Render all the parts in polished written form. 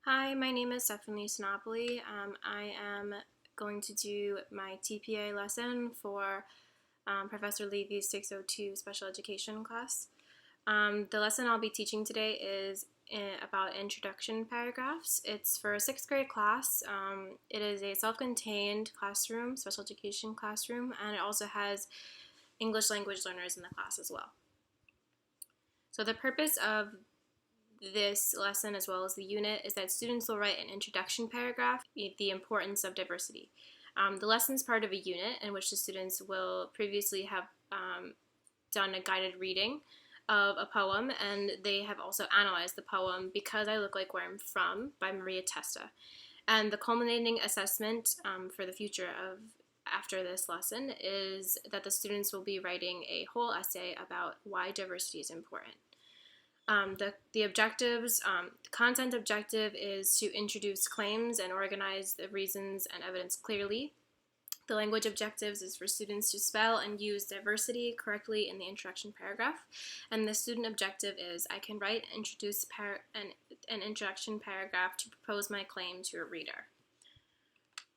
Hi, my name is Sinopoli. I am going to do my TPA lesson for Professor Levy's 602 special education class. The lesson I'll be teaching today is about introduction paragraphs. It's for a 6th grade class. It is a self-contained classroom, special education classroom, and it also has English language learners in the class as well. So the purpose of this lesson, as well as the unit, is that students will write an introduction paragraph, the importance of diversity. The lesson is part of a unit in which the students will previously have done a guided reading of a poem, and they have also analyzed the poem Because I Look Like Where I'm From by Maria Testa. And the culminating assessment for the future of after this lesson is that the students will be writing a whole essay about why diversity is important. The objectives, the content objective is to introduce claims and organize the reasons and evidence clearly. The language objectives is for students to spell and use diversity correctly in the introduction paragraph. And the student objective is I can write and introduce an introduction paragraph to propose my claim to a reader.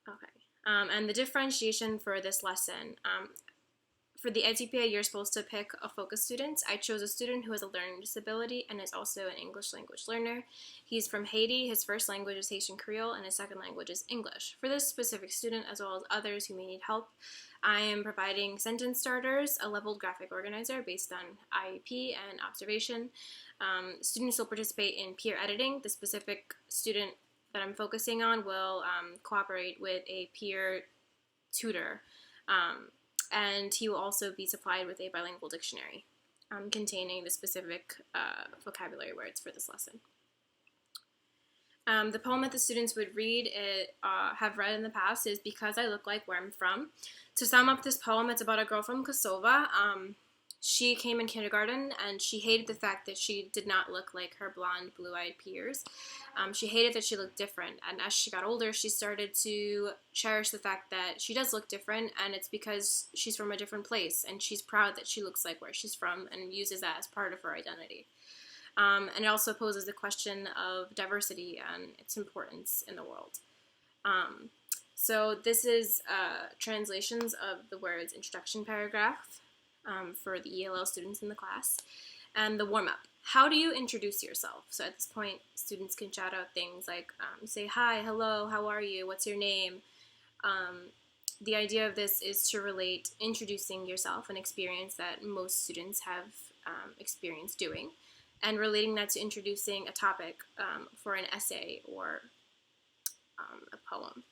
Okay. And the differentiation for this lesson, for the TPA, you're supposed to pick a focus student. I chose a student who has a learning disability and is also an English language learner. He's from Haiti. His first language is Haitian Creole, and his second language is English. For this specific student, as well as others who may need help, I am providing sentence starters, a leveled graphic organizer based on IEP and observation. Students will participate in peer editing. The specific student that I'm focusing on will cooperate with a peer tutor. And he will also be supplied with a bilingual dictionary containing the specific vocabulary words for this lesson. The poem that the students would have read in the past is Because I Look Like Where I'm From. To sum up this poem, it's about a girl from Kosovo. She came in kindergarten and she hated the fact that she did not look like her blonde, blue-eyed peers. She hated that she looked different, and as she got older, she started to cherish the fact that she does look different, and it's because she's from a different place, and she's proud that she looks like where she's from and uses that as part of her identity. And it also poses the question of diversity and its importance in the world. So this is translations of the words introduction paragraph for the ELL students in the class. And the warm-up. How do you introduce yourself? So at this point, students can shout out things like say, hi, hello, how are you, what's your name? The idea of this is to relate introducing yourself, an experience that most students have experienced doing, and relating that to introducing a topic for an essay or a poem.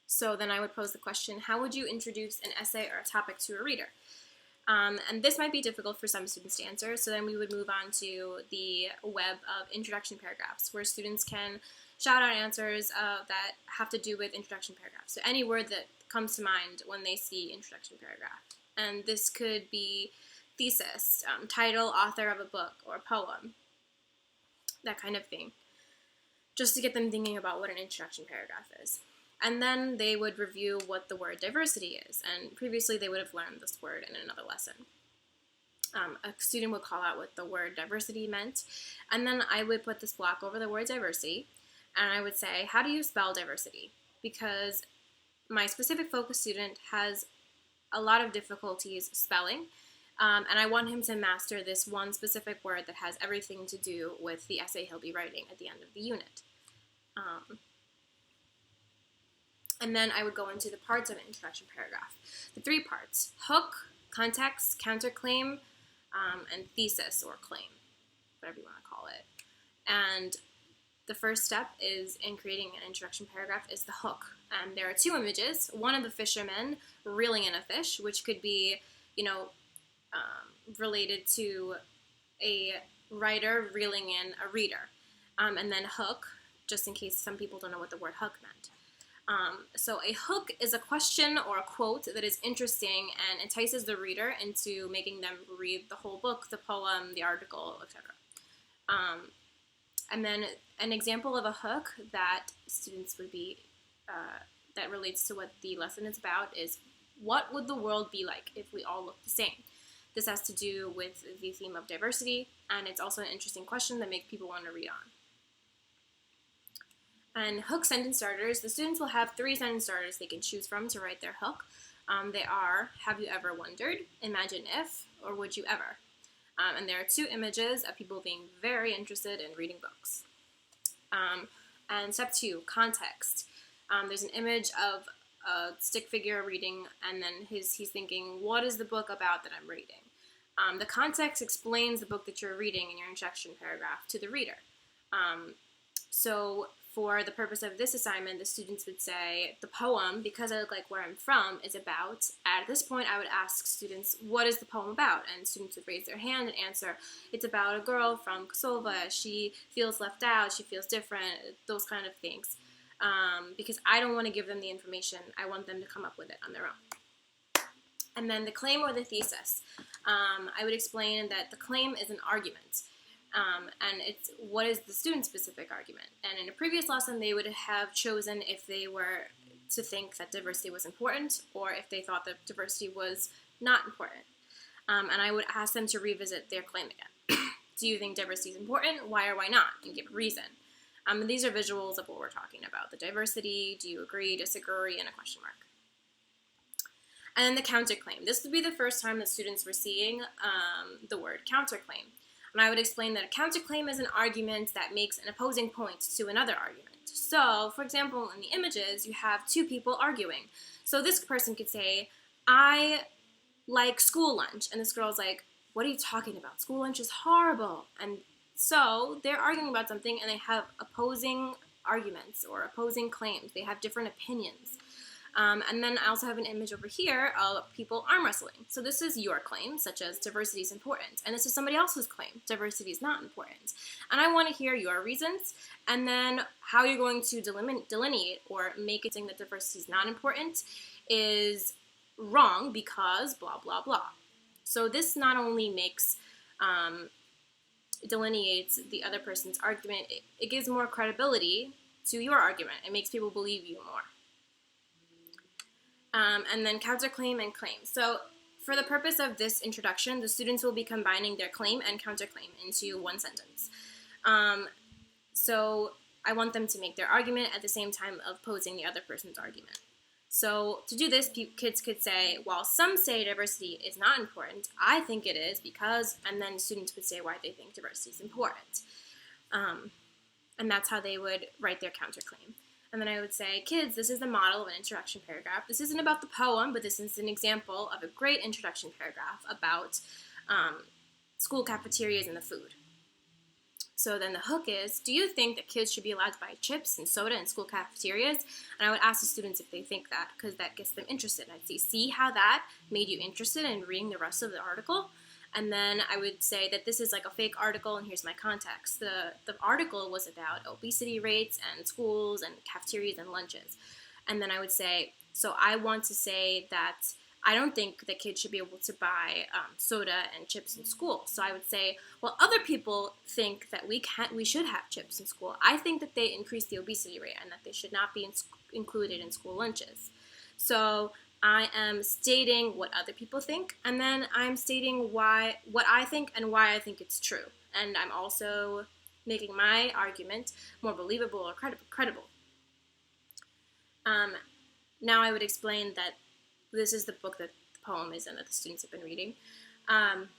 So then I would pose the question, how would you introduce an essay or a topic to a reader? And this might be difficult for some students to answer, so then we would move on to the web of introduction paragraphs, where students can shout out answers that have to do with introduction paragraphs. So any word that comes to mind when they see introduction paragraph. And this could be thesis, title, author of a book, or poem, that kind of thing, just to get them thinking about what an introduction paragraph is. And then they would review what the word diversity is, and previously they would have learned this word in another lesson. A student would call out what the word diversity meant, and then I would put this block over the word diversity, and I would say, how do you spell diversity? Because my specific focus student has a lot of difficulties spelling, and I want him to master this one specific word that has everything to do with the essay he'll be writing at the end of the unit. And then I would go into the parts of an introduction paragraph. The 3 parts: hook, context, counterclaim, and thesis or claim, whatever you want to call it. And the first step is in creating an introduction paragraph is the hook. And there are 2 images, one of the fishermen reeling in a fish, which could be, related to a writer reeling in a reader. And then hook, just in case some people don't know what the word hook meant. So a hook is a question or a quote that is interesting and entices the reader into making them read the whole book, the poem, the article, etc. And then an example of a hook that students would be, that relates to what the lesson is about is, what would the world be like if we all looked the same? This has to do with the theme of diversity, and it's also an interesting question that makes people want to read on. And hook sentence starters, the students will have 3 sentence starters they can choose from to write their hook. They are, have you ever wondered, imagine if, or would you ever? And there are 2 images of people being very interested in reading books. And step 2, context. There's an image of a stick figure reading, and then he's thinking, what is the book about that I'm reading? The context explains the book that you're reading in your introduction paragraph to the reader. So for the purpose of this assignment, the students would say, the poem, Because I Look Like Where I'm From, is about, at this point I would ask students, what is the poem about? And students would raise their hand and answer, it's about a girl from Kosovo, she feels left out, she feels different, those kind of things. Because I don't want to give them the information, I want them to come up with it on their own. And then the claim or the thesis. I would explain that the claim is an argument. And it's what is the student-specific argument. And in a previous lesson, they would have chosen if they were to think that diversity was important or if they thought that diversity was not important. And I would ask them to revisit their claim again. Do you think diversity is important? Why or why not? And give a reason. And these are visuals of what we're talking about. The diversity, do you agree, disagree, and a question mark. And then the counterclaim. This would be the first time that students were seeing the word counterclaim. And I would explain that a counterclaim is an argument that makes an opposing point to another argument. So, for example, in the images, you have 2 people arguing. So this person could say, I like school lunch. And this girl's like, what are you talking about? School lunch is horrible. And so they're arguing about something and they have opposing arguments or opposing claims. They have different opinions. And then I also have an image over here of people arm wrestling. So this is your claim, such as diversity is important. And this is somebody else's claim, diversity is not important. And I want to hear your reasons, and then how you're going to delineate or make it saying that diversity is not important is wrong because blah, blah, blah. So this not only makes, delineates the other person's argument, it gives more credibility to your argument. It makes people believe you more. And then counterclaim and claim. So for the purpose of this introduction, the students will be combining their claim and counterclaim into one sentence. So I want them to make their argument at the same time of posing the other person's argument. So to do this, kids could say, while some say diversity is not important, I think it is because, and then students would say why they think diversity is important. And that's how they would write their counterclaim. And then I would say, kids, this is the model of an introduction paragraph. This isn't about the poem, but this is an example of a great introduction paragraph about school cafeterias and the food. So then the hook is, do you think that kids should be allowed to buy chips and soda in school cafeterias? And I would ask the students if they think that, because that gets them interested. I'd say, see how that made you interested in reading the rest of the article? And then I would say that this is like a fake article, and here's my context. The article was about obesity rates and schools and cafeterias and lunches. And then I would say, so I want to say that I don't think that kids should be able to buy soda and chips in school. So I would say, well, other people think that we should have chips in school. I think that they increase the obesity rate and that they should not be included in school lunches. So I am stating what other people think, and then I'm stating what I think and why I think it's true. And I'm also making my argument more believable or credible. Now I would explain that this is the book that the poem is in that the students have been reading. And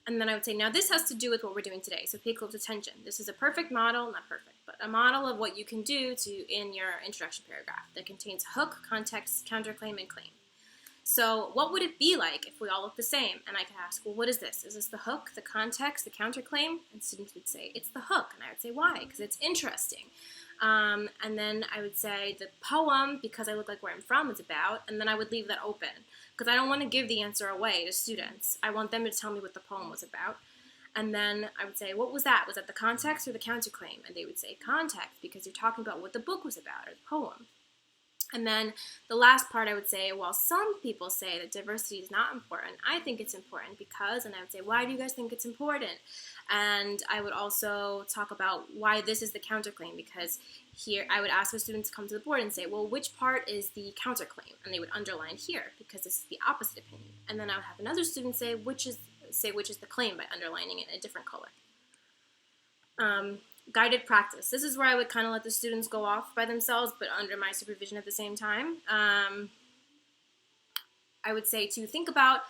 then I would say, now this has to do with what we're doing today, so pay close attention. This is a perfect model, not perfect, but a model of what you can do in your introduction paragraph that contains hook, context, counterclaim, and claim. So what would it be like if we all look the same? And I could ask, well, what is this? Is this the hook, the context, the counterclaim? And students would say, it's the hook. And I would say, why? Because it's interesting. And then I would say the poem, Because I Look Like Where I'm From, is about, and then I would leave that open. Because I don't want to give the answer away to students. I want them to tell me what the poem was about. And then I would say, what was that? Was that the context or the counterclaim? And they would say, context, because you're talking about what the book was about, or the poem. And then the last part I would say, while some people say that diversity is not important, I think it's important because, and I would say, why do you guys think it's important? And I would also talk about why this is the counterclaim, because here I would ask the students to come to the board and say, well, which part is the counterclaim? And they would underline here because this is the opposite opinion. And then I would have another student say which is the claim by underlining it in a different color. Guided practice. This is where I would kind of let the students go off by themselves, but under my supervision at the same time. I would say to think about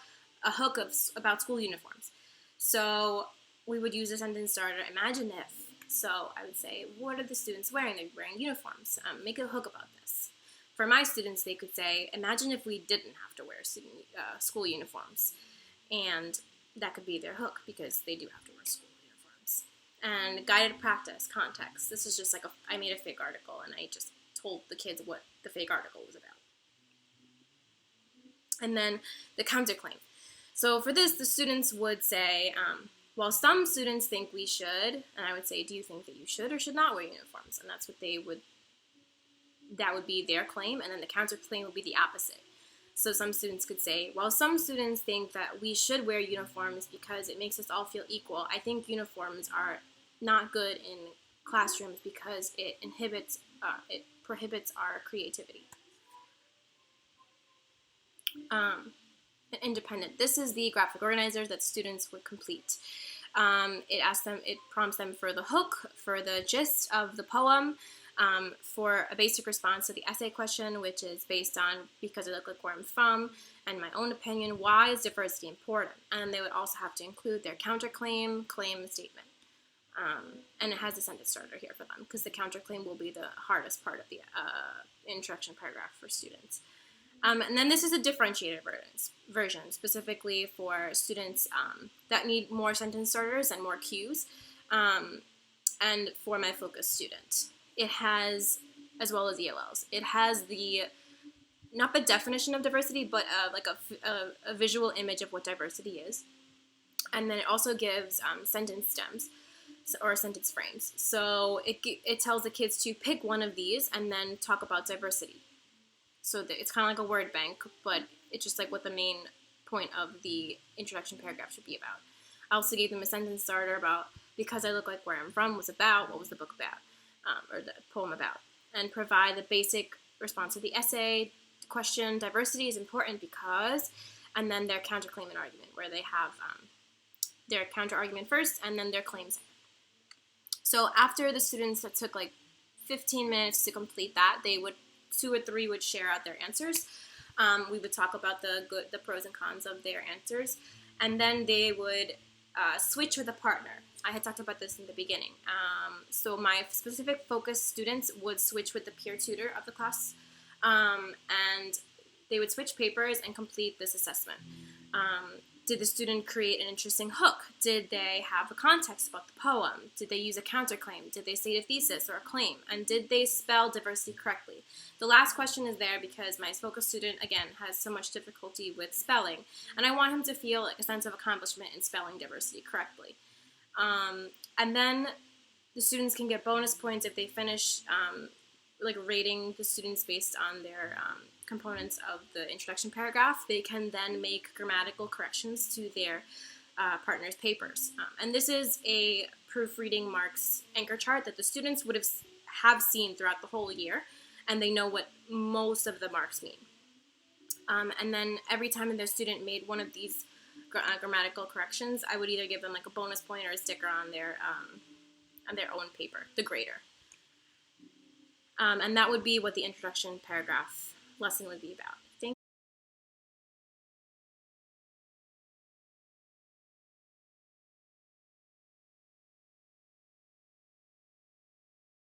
a hook about school uniforms. So we would use a sentence starter, imagine if. So I would say, what are the students wearing? They're wearing uniforms. Make a hook about this. For my students, they could say, imagine if we didn't have to wear school uniforms. And that could be their hook, because they do have to wear school uniforms. And guided practice, context. This is just like I made a fake article, and I just told the kids what the fake article was about. And then the counterclaim. So for this, the students would say, well, some students think we should, and I would say, do you think that you should or should not wear uniforms? And that's what that would be their claim, and then the counterclaim would be the opposite. So some students could say, well, some students think that we should wear uniforms because it makes us all feel equal. I think uniforms are not good in classrooms because it prohibits our creativity. Independent. This is the graphic organizer that students would complete. It prompts them for the hook, for the gist of the poem, for a basic response to the essay question, which is based on because I look like where I'm from, and my own opinion, why is diversity important? And they would also have to include their counterclaim, claim, and statement. And it has a sentence starter here for them, because the counterclaim will be the hardest part of the introduction paragraph for students. And then this is a differentiated version, specifically for students that need more sentence starters and more cues, and for my focus student. It has, as well as ELLs, it has not the definition of diversity, but like a visual image of what diversity is. And then it also gives sentence stems or sentence frames. So it tells the kids to pick one of these and then talk about diversity. So it's kind of like a word bank, but it's just like what the main point of the introduction paragraph should be about. I also gave them a sentence starter about because I look like where I'm from was about, what was the book about, or the poem about, and provide the basic response to the essay question, diversity is important because, and then their counterclaim and argument, where they have their counter argument first and then their claims. So after the students that took like 15 minutes to complete that, 2 or 3 would share out their answers. We would talk about the pros and cons of their answers, and then they would switch with a partner. I had talked about this in the beginning. So my specific focus students would switch with the peer tutor of the class, and they would switch papers and complete this assessment. Did the student create an interesting hook? Did they have a context about the poem? Did they use a counterclaim? Did they state a thesis or a claim? And did they spell diversity correctly? The last question is there because my focus student, again, has so much difficulty with spelling, and I want him to feel a sense of accomplishment in spelling diversity correctly. And then the students can get bonus points if they finish rating the students based on their components of the introduction paragraph. They can then make grammatical corrections to their partner's papers. And this is a proofreading marks anchor chart that the students would have seen throughout the whole year, and they know what most of the marks mean. And then every time their student made one of these grammatical corrections, I would either give them like a bonus point or a sticker on their own paper, the grader. And that would be what the introduction paragraph lesson would be about.